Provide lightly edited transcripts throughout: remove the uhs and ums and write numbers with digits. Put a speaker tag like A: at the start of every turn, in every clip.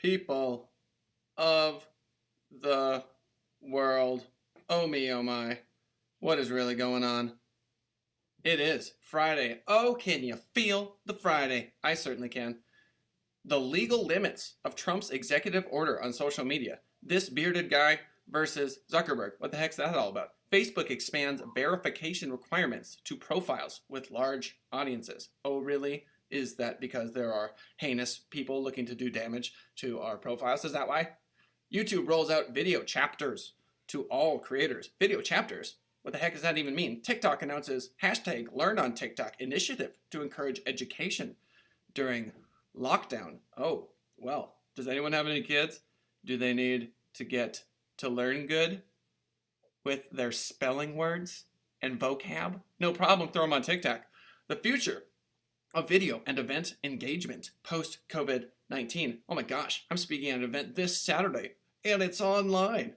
A: People of the world. Oh me, oh my. What is really going on? It is Friday. Oh, can you feel the Friday? I certainly can. The legal limits of Trump's executive order on social media. This bearded guy versus Zuckerberg. What the heck's that all about? Facebook expands verification requirements to profiles with large audiences. Oh, really? Is that because there are heinous people looking to do damage to our profiles? Is that why? YouTube rolls out video chapters to all creators. Video chapters? What the heck does that even mean? TikTok announces hashtag Learn on TikTok initiative to encourage education during lockdown. Oh, well, does anyone have any kids? Do they need to get to learn good with their spelling words and vocab? No problem, throw them on TikTok. The future of video and event engagement post-COVID-19. Oh my gosh, I'm speaking at an event this Saturday, and it's online.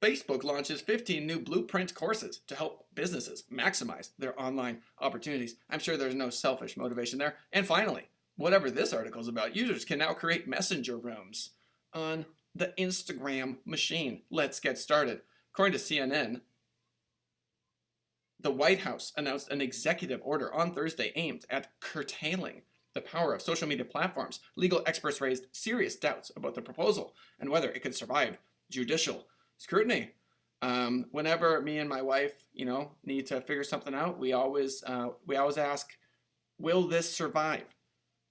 A: Facebook launches 15 new blueprint courses to help businesses maximize their online opportunities. I'm sure there's no selfish motivation there. And finally, whatever this article is about, users can now create messenger rooms on the Instagram machine. Let's get started. According to CNN, the White House announced an executive order on Thursday aimed at curtailing the power of social media platforms. Legal experts raised serious doubts about the proposal and whether it could survive judicial scrutiny. Whenever me and my wife, need to figure something out, we always ask, will this survive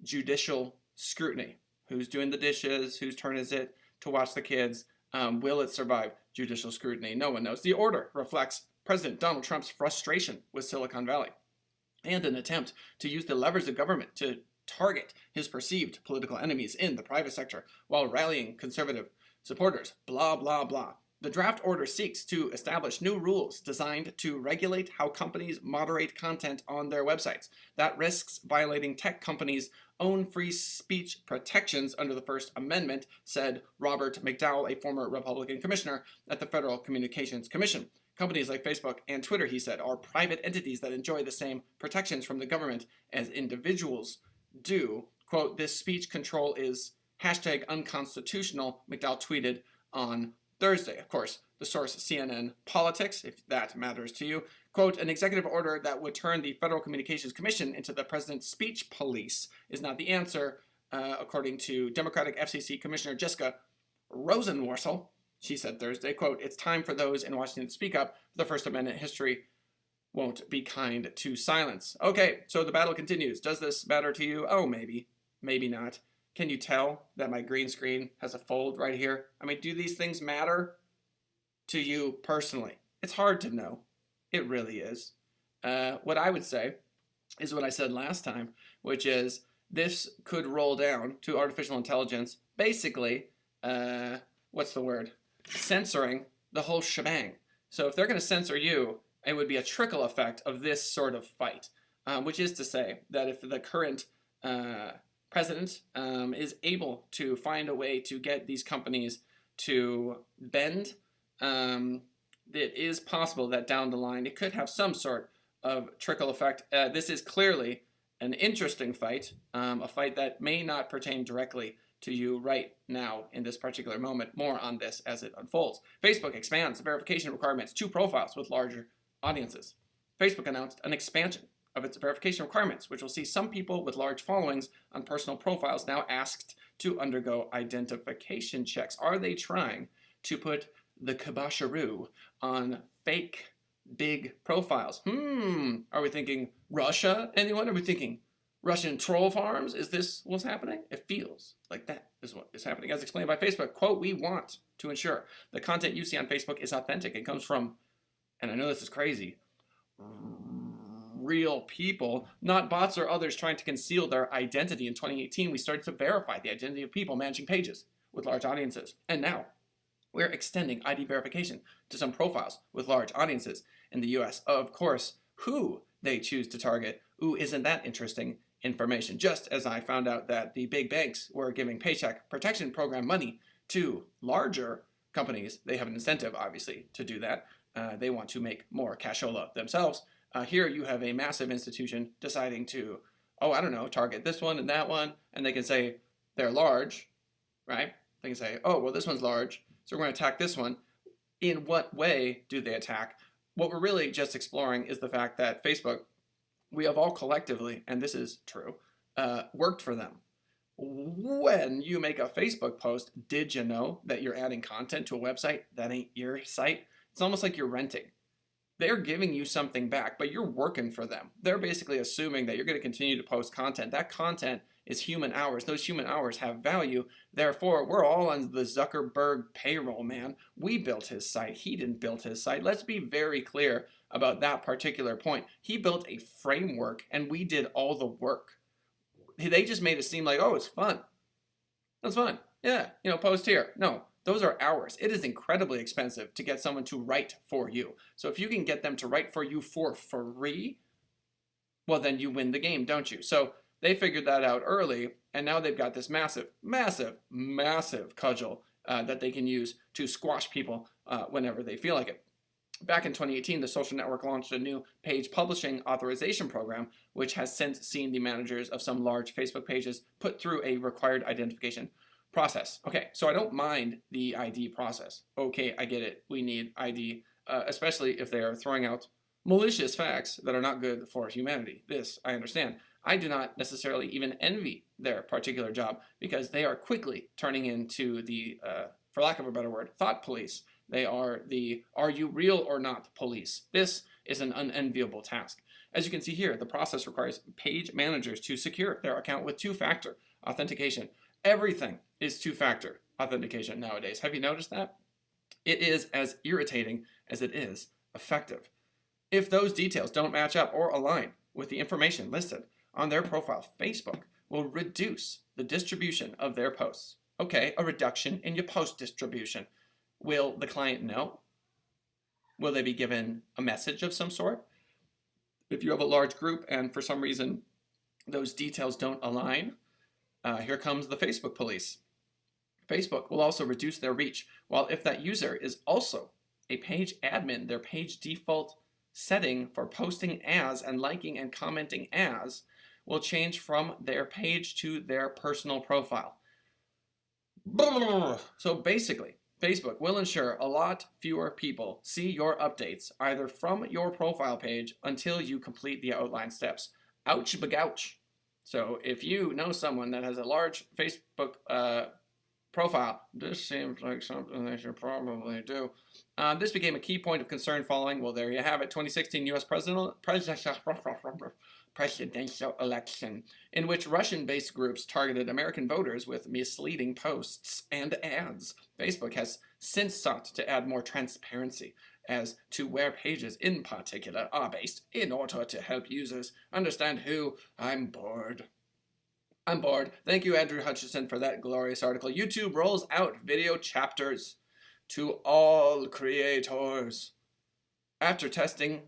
A: judicial scrutiny? Who's doing the dishes? Whose turn is it to watch the kids? Will it survive judicial scrutiny? No one knows. The order reflects President Donald Trump's frustration with Silicon Valley and an attempt to use the levers of government to target his perceived political enemies in the private sector while rallying conservative supporters. Blah, blah, blah. The draft order seeks to establish new rules designed to regulate how companies moderate content on their websites. That risks violating tech companies' own free speech protections under the First Amendment, said Robert McDowell, a former Republican commissioner at the Federal Communications Commission. Companies like Facebook and Twitter, he said, are private entities that enjoy the same protections from the government as individuals do. Quote, this speech control is hashtag unconstitutional, McDowell tweeted on Thursday. Of course, the source CNN Politics, if that matters to you. Quote, an executive order that would turn the Federal Communications Commission into the president's speech police is not the answer, according to Democratic FCC Commissioner Jessica Rosenworcel. She said Thursday, quote, it's time for those in Washington to speak up. The First Amendment history won't be kind to silence. Okay, so the battle continues. Does this matter to you? Oh, maybe. Maybe not. Can you tell that my green screen has a fold right here? I mean, do these things matter to you personally? It's hard to know. It really is. What I would say is what I said last time, which is this could roll down to artificial intelligence, basically, what's the word? Censoring the whole shebang. So if they're going to censor you, it would be a trickle effect of this sort of fight, which is to say that if the current president is able to find a way to get these companies to bend, it is possible that down the line it could have some sort of trickle effect. This is clearly an interesting fight, a fight that may not pertain directly to you right now in this particular moment. More on this as it unfolds. Facebook expands verification requirements to profiles with larger audiences. Facebook announced an expansion of its verification requirements, which will see some people with large followings on personal profiles now asked to undergo identification checks. Are they trying to put the kibosheroo on fake big profiles? Are we thinking Russia? Anyone? Are we thinking Russian troll farms? Is this what's happening? It feels like that is what is happening. As explained by Facebook, quote, we want to ensure the content you see on Facebook is authentic and comes from, and I know this is crazy, real people, not bots or others trying to conceal their identity. In 2018, we started to verify the identity of people managing pages with large audiences. And now we're extending ID verification to some profiles with large audiences in the US. Of course, who they choose to target, isn't that interesting information? Just as I found out that the big banks were giving Paycheck Protection Program money to larger companies. They have an incentive, obviously, to do that. They want to make more cashola themselves. Here you have a massive institution deciding to, target this one and that one, and they can say they're large, right? They can say, oh, well, this one's large, so we're going to attack this one. In what way do they attack? What we're really just exploring is the fact that Facebook, we have all collectively, and this is true, worked for them. When you make a Facebook post, did you know that you're adding content to a website that ain't your site? It's almost like you're renting. They're giving you something back, but you're working for them. They're basically assuming that you're going to continue to post content. That content is human hours. Those human hours have value. Therefore, we're all on the Zuckerberg payroll, man. We built his site. He didn't build his site. Let's be very clear about that particular point. He built a framework, and we did all the work. They just made it seem like, oh, it's fun. That's fun. Yeah, post here. No, those are hours. It is incredibly expensive to get someone to write for you. So if you can get them to write for you for free, well, then you win the game, don't you? So they figured that out early, and now they've got this massive, massive, massive cudgel that they can use to squash people whenever they feel like it. Back in 2018, the social network launched a new page publishing authorization program, which has since seen the managers of some large Facebook pages put through a required identification process. Okay, so I don't mind the ID process. Okay, I get it. We need ID, especially if they are throwing out malicious facts that are not good for humanity. This, I understand. I do not necessarily even envy their particular job because they are quickly turning into the, for lack of a better word, thought police. They are the are you real or not police. This is an unenviable task. As you can see here, the process requires page managers to secure their account with two-factor authentication. Everything is two-factor authentication nowadays. Have you noticed that? It is as irritating as it is effective. If those details don't match up or align with the information listed on their profile, Facebook will reduce the distribution of their posts. Okay, a reduction in your post distribution. Will the client know? Will they be given a message of some sort? If you have a large group and for some reason those details don't align, here comes the Facebook police. Facebook will also reduce their reach, while if that user is also a page admin, their page default setting for posting as and liking and commenting as will change from their page to their personal profile. So basically, Facebook will ensure a lot fewer people see your updates either from your profile page until you complete the outlined steps. Ouch bagouch. So if you know someone that has a large Facebook profile, this seems like something they should probably do. This became a key point of concern following, well, there you have it, 2016 U.S. presidential election, in which Russian-based groups targeted American voters with misleading posts and ads. Facebook has since sought to add more transparency as to where pages in particular are based in order to help users understand who. I'm bored. Thank you, Andrew Hutchison, for that glorious article. YouTube rolls out video chapters to all creators. After testing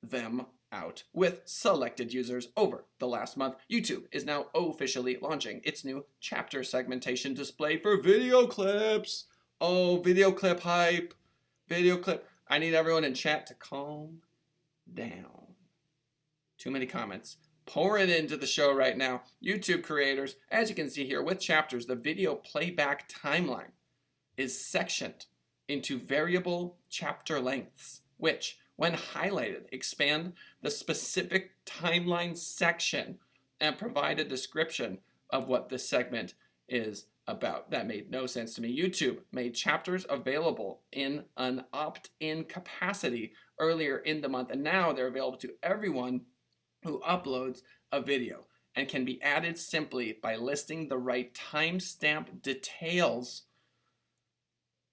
A: them out with selected users over the last month, YouTube is now officially launching its new chapter segmentation display for video clips. Oh, video clip hype. Video clip. I need everyone in chat to calm down. Too many comments. Pour it into the show right now. YouTube creators, as you can see here with chapters, the video playback timeline is sectioned into variable chapter lengths, which, when highlighted, expand the specific timeline section and provide a description of what this segment is about. That made no sense to me. YouTube made chapters available in an opt-in capacity earlier in the month, and now they're available to everyone who uploads a video and can be added simply by listing the right timestamp details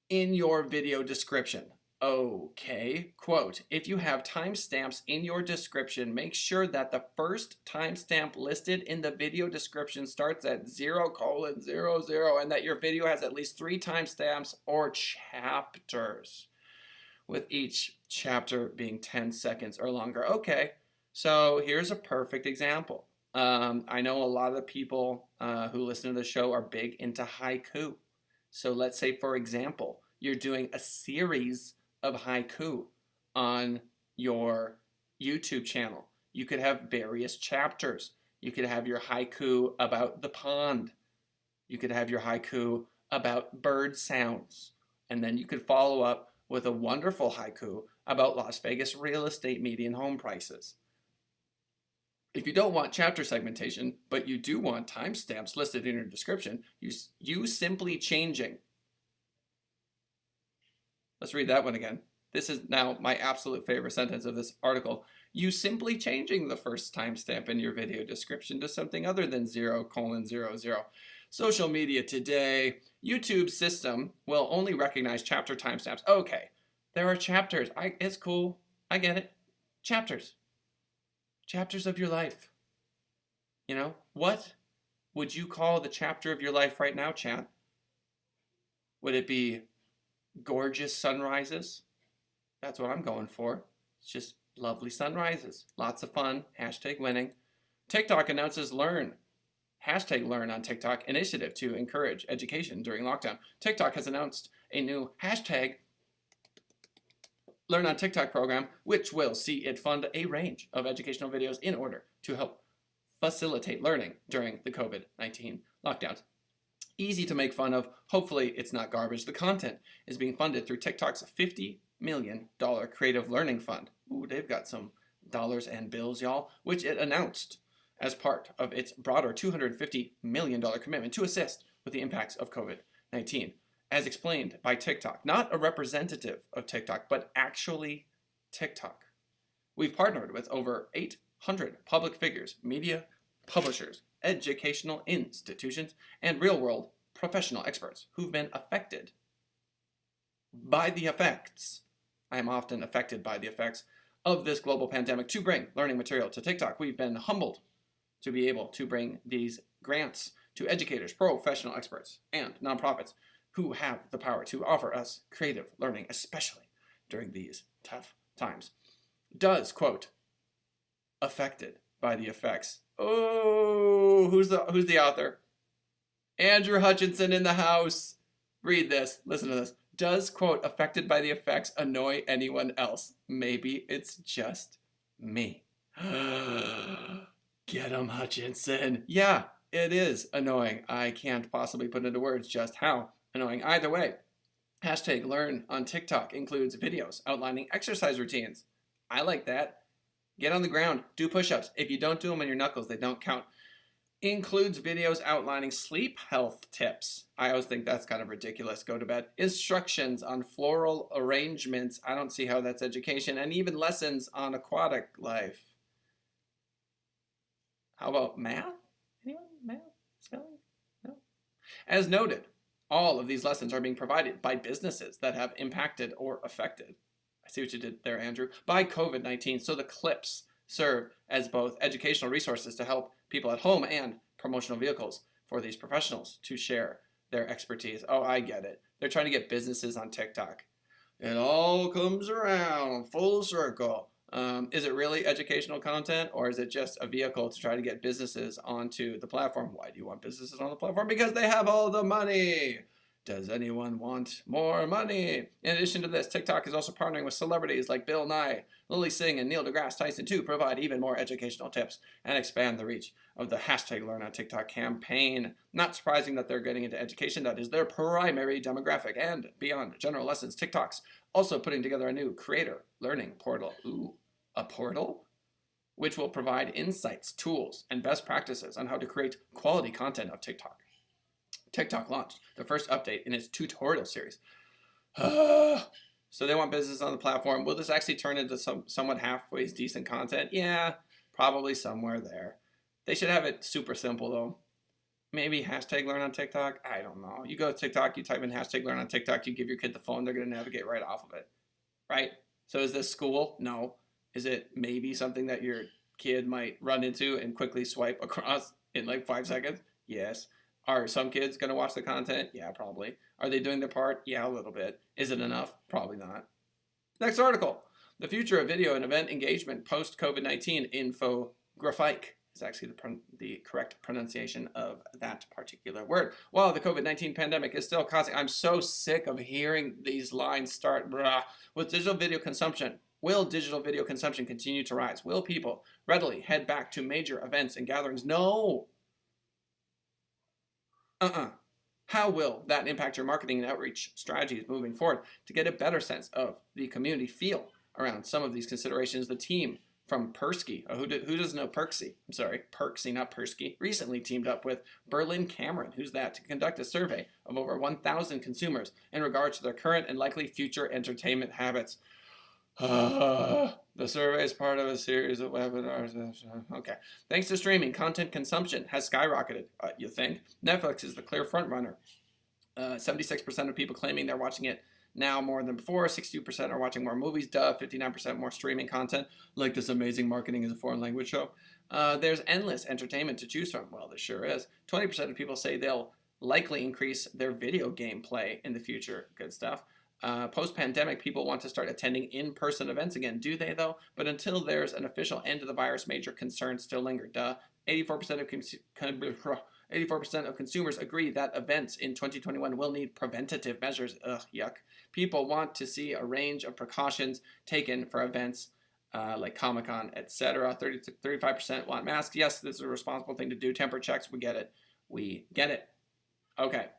A: in your video description. Okay, quote, if you have timestamps in your description, make sure that the first timestamp listed in the video description starts at 0:00 and that your video has at least 3 timestamps or chapters, with each chapter being 10 seconds or longer. Okay, so here's a perfect example. I know a lot of the people who listen to the show are big into haiku. So let's say, for example, you're doing a series of haiku on your YouTube channel. You could have various chapters. You could have your haiku about the pond. You could have your haiku about bird sounds. And then you could follow up with a wonderful haiku about Las Vegas real estate median home prices. If you don't want chapter segmentation, but you do want timestamps listed in your description, use simply changing. Let's read that one again. This is now my absolute favorite sentence of this article. Use simply changing the first timestamp in your video description to something other than 0:00. Social media today, YouTube's system will only recognize chapter timestamps. Okay, there are chapters. It's cool. I get it. Chapters. Chapters of your life. You know, what would you call the chapter of your life right now, chat? Would it be gorgeous sunrises? That's what I'm going for. It's just lovely sunrises. Lots of fun. Hashtag winning. TikTok announces Learn. Hashtag Learn on TikTok initiative to encourage education during lockdown. TikTok has announced a new hashtag Learn on TikTok program, which will see it fund a range of educational videos in order to help facilitate learning during the COVID-19 lockdowns. Easy to make fun of. Hopefully it's not garbage. The content is being funded through TikTok's $50 million Creative Learning Fund. Ooh, they've got some dollars and bills, y'all, which it announced as part of its broader $250 million commitment to assist with the impacts of COVID-19, as explained by TikTok. Not a representative of TikTok, but actually TikTok. We've partnered with over 800 public figures, media, publishers, educational institutions, and real-world professional experts who've been affected by the effects. I am often affected by the effects of this global pandemic to bring learning material to TikTok. We've been humbled to be able to bring these grants to educators, professional experts, and nonprofits who have the power to offer us creative learning, especially during these tough times. Does, quote, affected by the effects. Oh, who's the author? Andrew Hutchinson in the house. Read this. Listen to this. Does, quote, affected by the effects annoy anyone else? Maybe it's just me. Get him, Hutchinson. Yeah, it is annoying. I can't possibly put into words just how annoying. Either way, hashtag Learn on TikTok includes videos outlining exercise routines. I like that. Get on the ground, do push-ups. If you don't do them on your knuckles, they don't count. Includes videos outlining sleep health tips. I always think that's kind of ridiculous. Go to bed. Instructions on floral arrangements. I don't see how that's education. And even lessons on aquatic life. How about math? Anyone? Math? Spelling? No? As noted, all of these lessons are being provided by businesses that have impacted or affected, I see what you did there, Andrew, by COVID-19. So the clips serve as both educational resources to help people at home and promotional vehicles for these professionals to share their expertise. Oh, I get it. They're trying to get businesses on TikTok. It all comes around full circle. Is it really educational content, or is it just a vehicle to try to get businesses onto the platform? Why do you want businesses on the platform? Because they have all the money. Does anyone want more money? In addition to this, TikTok is also partnering with celebrities like Bill Nye, Lily Singh, and Neil deGrasse Tyson to provide even more educational tips and expand the reach of the hashtag Learn on TikTok campaign. Not surprising that they're getting into education. That is their primary demographic. And beyond general lessons, TikTok's also putting together a new creator learning portal. Ooh, a portal? Which will provide insights, tools, and best practices on how to create quality content on TikTok. TikTok launched the first update in its tutorial series. So they want business on the platform. Will this actually turn into somewhat halfway decent content? Yeah, probably somewhere there. They should have it super simple though. Maybe hashtag Learn on TikTok? I don't know. You go to TikTok, you type in hashtag Learn on TikTok, you give your kid the phone, they're going to navigate right off of it. Right? So is this school? No. Is it maybe something that your kid might run into and quickly swipe across in like 5 seconds? Yes. Are some kids going to watch the content? Yeah, probably. Are they doing their part? Yeah, a little bit. Is it enough? Probably not. Next article. The future of video and event engagement post-COVID-19 infographic is actually the correct pronunciation of that particular word. While the COVID-19 pandemic is still causing, I'm so sick of hearing these lines start, with digital video consumption. Will digital video consumption continue to rise? Will people readily head back to major events and gatherings? No. How will that impact your marketing and outreach strategies moving forward? To get a better sense of the community feel around some of these considerations, the team from Persky, who doesn't know Perksy? I'm sorry, Perksy, not Persky, recently teamed up with Berlin Cameron, who's that, to conduct a survey of over 1,000 consumers in regards to their current and likely future entertainment habits. The survey is part of a series of webinars. Okay. Thanks to streaming, content consumption has skyrocketed, you think? Netflix is the clear front runner. 76% of people claiming they're watching it now more than before. 62% are watching more movies, 59% more streaming content, like this amazing marketing as a foreign language show. There's endless entertainment to choose from. Well, there sure is. 20% of people say they'll likely increase their video game play in the future. Good stuff. Post-pandemic, people want to start attending in-person events again. Do they, though? But until there's an official end to the virus, major concerns still linger. 84% of consumers agree that events in 2021 will need preventative measures. Ugh, yuck. People want to see a range of precautions taken for events like Comic-Con, etc. 35% want masks. Yes, this is a responsible thing to do. Temper checks, we get it. We get it. Okay.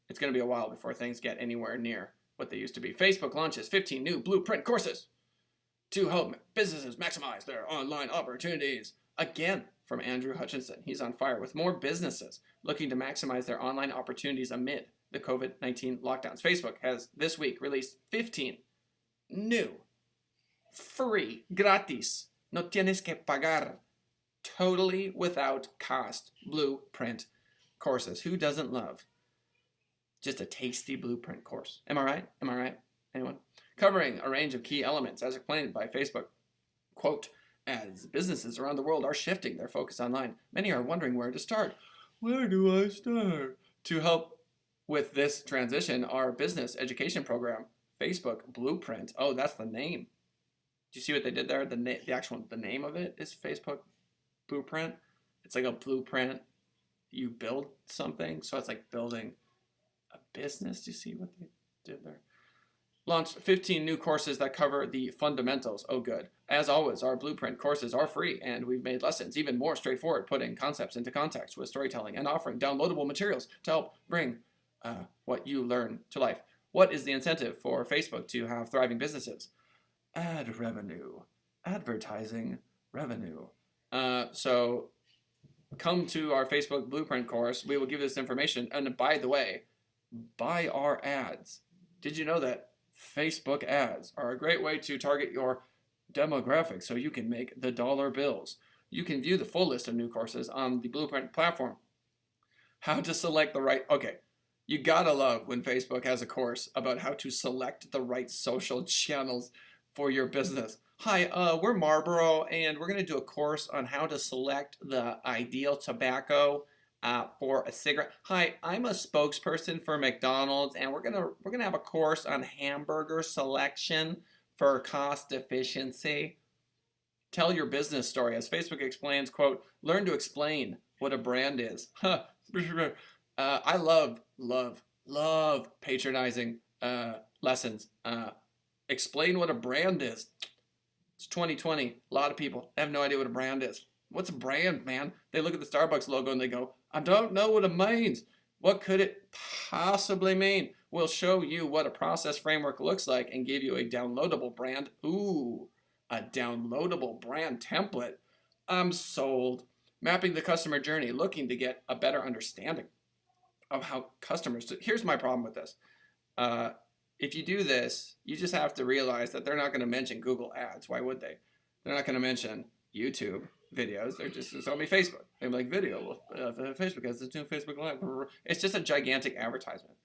A: It's going to be a while before things get anywhere near what they used to be. Facebook launches 15 new Blueprint courses to help businesses maximize their online opportunities. Again, from Andrew Hutchinson. He's on fire with more businesses looking to maximize their online opportunities amid the COVID-19 lockdowns. Facebook has this week released 15 new, free, gratis, no tienes que pagar, totally without cost Blueprint courses. Who doesn't love just a tasty Blueprint course? Am I right? Am I right? Anyone? Covering a range of key elements as explained by Facebook. Quote, as businesses around the world are shifting their focus online, many are wondering where to start. Where do I start? To help with this transition, our business education program, Facebook Blueprint. Oh, that's the name. Do you see what they did there? The name of it is Facebook Blueprint. It's like a blueprint. You build something, so it's like building a business. Do you see what they did there? Launched 15 new courses that cover the fundamentals. Oh, good. As always, our Blueprint courses are free, and we've made lessons even more straightforward, putting concepts into context with storytelling and offering downloadable materials to help bring what you learn to life. What is the incentive for Facebook to have thriving businesses? Ad revenue. Advertising revenue. So come to our Facebook Blueprint course. We will give this information. And by the way, buy our ads. Did you know that Facebook ads are a great way to target your demographic so you can make the dollar bills? You can view the full list of new courses on the Blueprint platform. How to select the right... Okay, you gotta love when Facebook has a course about how to select the right social channels for your business. Hi, we're Marlboro, and we're going to do a course on how to select the ideal tobacco for a cigarette. Hi, I'm a spokesperson for McDonald's, and we're gonna have a course on hamburger selection for cost efficiency. Tell your business story. As Facebook explains, quote, learn to explain what a brand is. I love patronizing lessons. Explain what a brand is. It's 2020. A lot of people have no idea what a brand is. What's a brand, man? They look at the Starbucks logo and they go, I don't know what it means. What could it possibly mean? We'll show you what a process framework looks like and give you a downloadable brand. Ooh, a downloadable brand template. I'm sold. Mapping the customer journey, looking to get a better understanding of how customers do. Here's my problem with this. If you do this, you just have to realize that they're not going to mention Google ads. Why would they? They're not going to mention YouTube videos. They're just, it's only Facebook. They're like, video. Well, Facebook has this new Facebook Live. It's just a gigantic advertisement.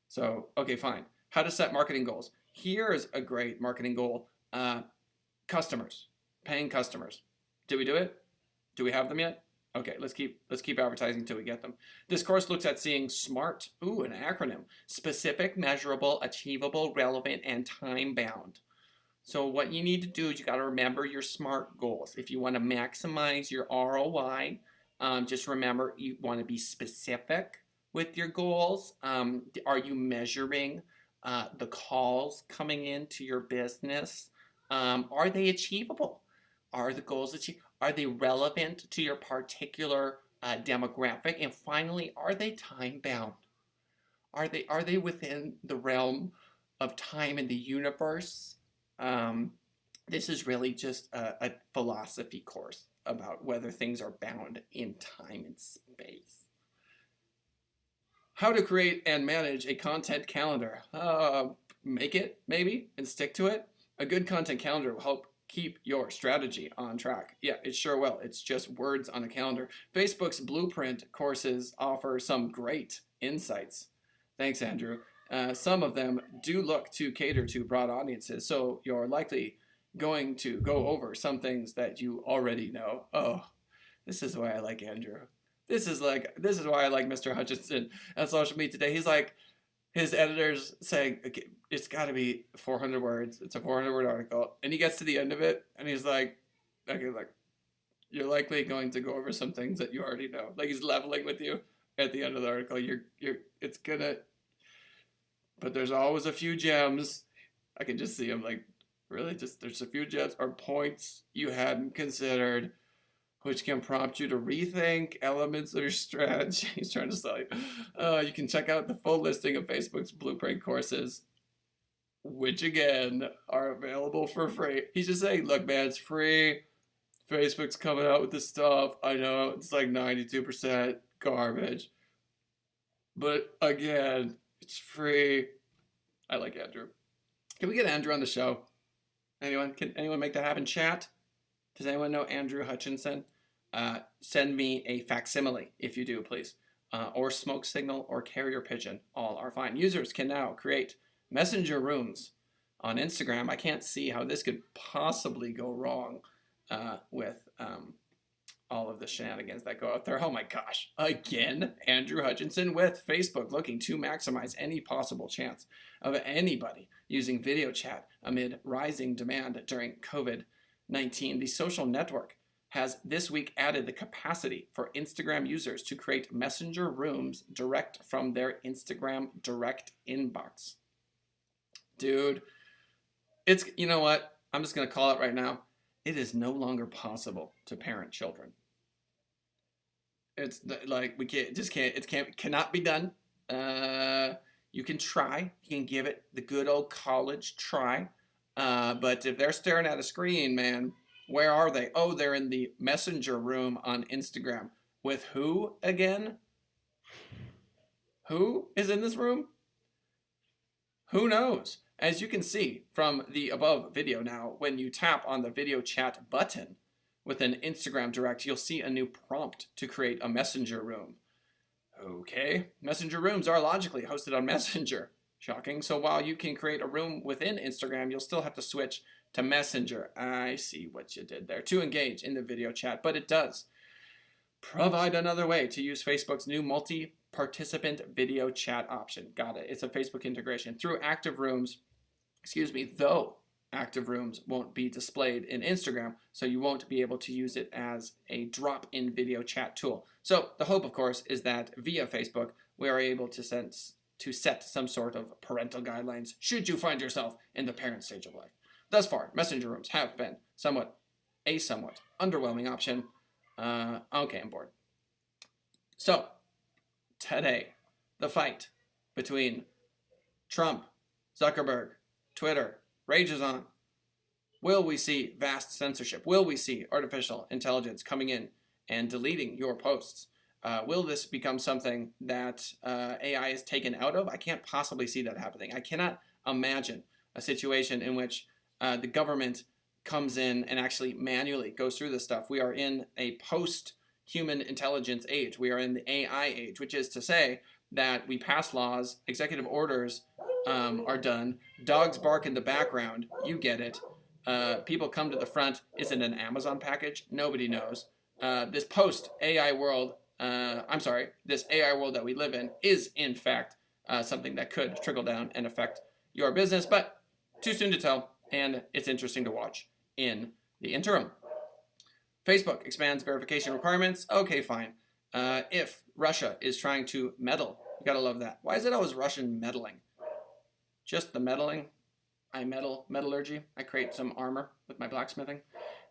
A: So, okay, fine. How to set marketing goals. Here's a great marketing goal. Customers. Paying customers. Did we do it? Do we have them yet? Okay, let's keep advertising until we get them. This course looks at seeing SMART. Ooh, an acronym. Specific, measurable, achievable, relevant, and time-bound. So what you need to do is you got to remember your SMART goals. If you want to maximize your ROI, just remember you want to be specific with your goals. Are you measuring the calls coming into your business? Are they achievable? Are the goals achievable? Are they relevant to your particular demographic? And finally, are they time-bound? are they within the realm of time in the universe? This is really just a philosophy course about whether things are bound in time and space. How to create and manage a content calendar. Make it, maybe, and stick to it. A good content calendar will help keep your strategy on track. Yeah, it sure will. It's just words on a calendar. Facebook's Blueprint courses offer some great insights. Thanks, Andrew. Some of them do look to cater to broad audiences, so you're likely going to go over some things that you already know. Oh, this is why I like Andrew. This is why I like Mr. Hutchinson at Social Media Today. He's like, his editor's saying, okay, it's got to be 400 words. It's a 400-word article. And he gets to the end of it, and he's like, okay, like, you're likely going to go over some things that you already know. Like, he's leveling with you at the end of the article. It's gonna, but there's always a few gems. I can just see him like, really? There's a few gems or points you hadn't considered, which can prompt you to rethink elements of your strategy. He's trying to sell you. You can check out the full listing of Facebook's Blueprint courses, which again are available for free. He's just saying, look, man, it's free. Facebook's coming out with this stuff. I know it's like 92% garbage, but again, it's free. I like Andrew. Can we get Andrew on the show? Can anyone make that happen? Chat? Does anyone know Andrew Hutchinson? Send me a facsimile if you do, please. Or smoke signal or carrier pigeon. All are fine. Users can now create messenger rooms on Instagram. I can't see how this could possibly go wrong with all of the shenanigans that go out there. Oh my gosh. Again, Andrew Hutchinson with Facebook looking to maximize any possible chance of anybody using video chat amid rising demand during COVID-19. The social network has this week added the capacity for Instagram users to create messenger rooms direct from their Instagram direct inbox. Dude, you know what? I'm just going to call it right now. It is no longer possible to parent children. It's like it cannot be done. You can try. You can give it the good old college try. But if they're staring at a screen, man, where are they? Oh, they're in the messenger room on Instagram. With who again? Who is in this room? Who knows? As you can see from the above video now, when you tap on the video chat button with an Instagram Direct, you'll see a new prompt to create a messenger room. Okay, messenger rooms are logically hosted on Messenger. Shocking. So while you can create a room within Instagram, you'll still have to switch to Messenger. I see what you did there to engage in the video chat, but it does provide another way to use Facebook's new multi-participant video chat option. Got it. It's a Facebook integration through active rooms. Though active rooms won't be displayed in Instagram, so you won't be able to use it as a drop-in video chat tool. So the hope, of course, is that via Facebook, we are able to set some sort of parental guidelines should you find yourself in the parent stage of life. Thus far, messenger rooms have been a somewhat underwhelming option. Okay, I'm bored. So, today, the fight between Trump, Zuckerberg, Twitter rages on. Will we see vast censorship? Will we see artificial intelligence coming in and deleting your posts? Will this become something that AI is taken out of? I can't possibly see that happening. I cannot imagine a situation in which the government comes in and actually manually goes through this stuff. We are in a post-human intelligence age. We are in the AI age, which is to say that we pass laws, executive orders are done, dogs bark in the background, you get it. People come to the front. Is it an Amazon package? Nobody knows. This post-AI world, this AI world that we live in is in fact something that could trickle down and affect your business, but too soon to tell, and it's interesting to watch in the interim. Facebook expands verification requirements. Okay, fine. If Russia is trying to meddle, you gotta love that. Why is it always Russian meddling? Just the meddling. I meddle, metallurgy. I create some armor with my blacksmithing.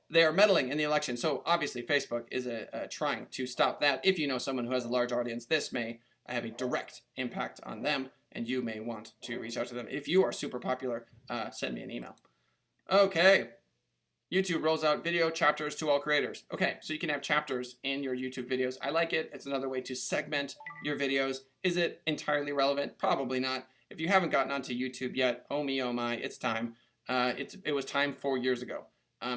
A: They are meddling in the election. So obviously Facebook is trying to stop that. If you know someone who has a large audience, this may I have a direct impact on them, and you may want to reach out to them. If you are super popular, send me an email. Okay. YouTube rolls out video chapters to all creators. Okay, so you can have chapters in your YouTube videos. I like it. It's another way to segment your videos. Is it entirely relevant? Probably not. If you haven't gotten onto YouTube yet, oh me, oh my, it's time. It was time 4 years ago.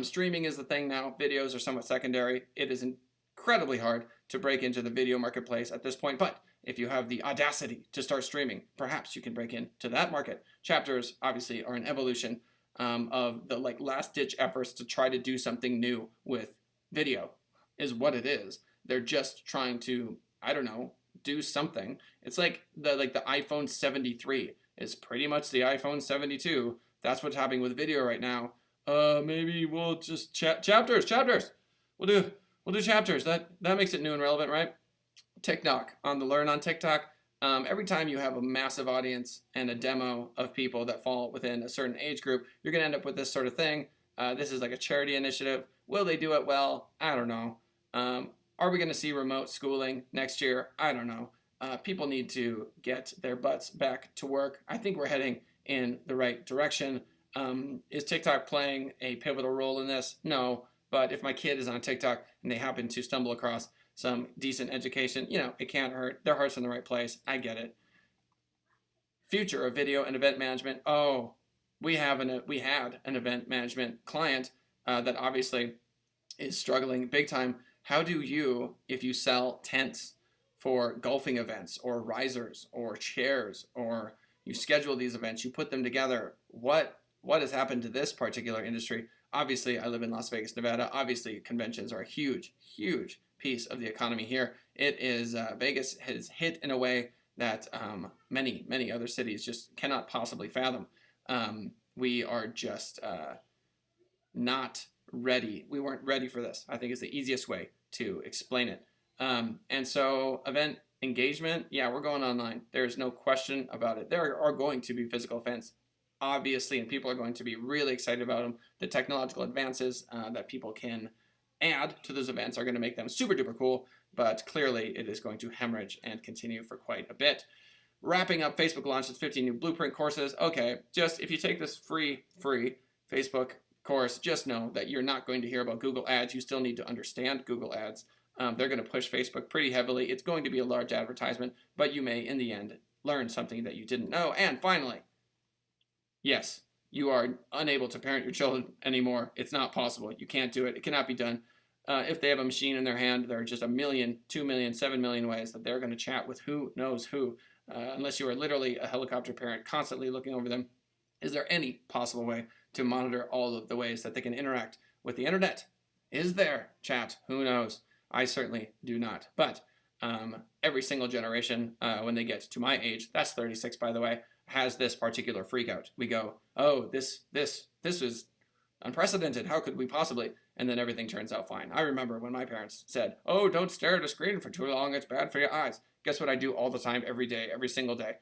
A: Streaming is the thing now. Videos are somewhat secondary. It is incredibly hard to break into the video marketplace at this point, but if you have the audacity to start streaming, perhaps you can break into that market. Chapters, obviously, are an evolution of the last-ditch efforts to try to do something new with video, is what it is. They're just trying to, I don't know, do something. It's like the iPhone 73 is pretty much the iPhone 72. That's what's happening with video right now. Maybe we'll just chapters. We'll do chapters. That makes it new and relevant, right? TikTok, on the Learn on TikTok. Every time you have a massive audience and a demo of people that fall within a certain age group, you're going to end up with this sort of thing. This is like a charity initiative. Will they do it well? I don't know. Are we going to see remote schooling next year? I don't know. People need to get their butts back to work. I think we're heading in the right direction. Is TikTok playing a pivotal role in this? No. But if my kid is on TikTok and they happen to stumble across some decent education, it can't hurt. Their heart's in the right place. I get it. Future of video and event management. Oh, we had an event management client that obviously is struggling big time. How do you, if you sell tents for golfing events or risers or chairs, or you schedule these events, you put them together, what has happened to this particular industry? Obviously, I live in Las Vegas, Nevada. Obviously, conventions are a huge piece of the economy here. It is Vegas has hit in a way that many other cities just cannot possibly fathom. We are just not ready. We weren't ready for this, I think, is the easiest way to explain it. And so event engagement, yeah, we're going online. There's no question about it. There are going to be physical events, obviously, and people are going to be really excited about them. The technological advances that people can add to those events are going to make them super duper cool, but clearly it is going to hemorrhage and continue for quite a bit. Wrapping up, Facebook launches 15 new Blueprint courses. Okay, just if you take this free Facebook course, just know that you're not going to hear about Google Ads. You still need to understand Google Ads. They're going to push Facebook pretty heavily. It's going to be a large advertisement, but you may, in the end, learn something that you didn't know. And finally, yes, you are unable to parent your children anymore. It's not possible. You can't do it. It cannot be done. If they have a machine in their hand, there are just 1 million, 2 million, 7 million ways that they're going to chat with who knows who. Unless you are literally a helicopter parent constantly looking over them, is there any possible way to monitor all of the ways that they can interact with the internet? Is there, chat? Who knows? I certainly do not. But every single generation, when they get to my age, that's 36 by the way, has this particular freak out. We go, oh, this is unprecedented. How could we possibly? And then everything turns out fine. I remember when my parents said, oh, don't stare at a screen for too long. It's bad for your eyes. Guess what I do all the time, every day, every single day?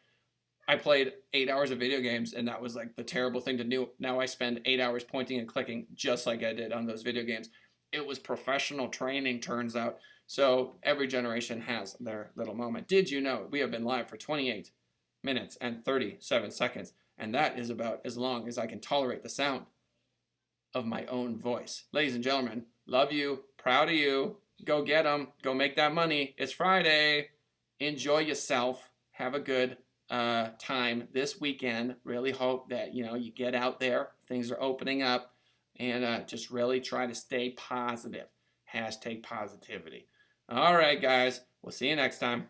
A: I played 8 hours of video games, and that was like the terrible thing to do. Now I spend 8 hours pointing and clicking just like I did on those video games. It was professional training, turns out. So every generation has their little moment. Did you know we have been live for 28 minutes and 37 seconds, and that is about as long as I can tolerate the sound of my own voice. Ladies and gentlemen, love you, proud of you. Go get them. Go make that money. It's Friday. Enjoy yourself. Have a good time this weekend. Really hope that you get out there. Things are opening up, and just really try to stay positive. #positivity. All right, guys. We'll see you next time.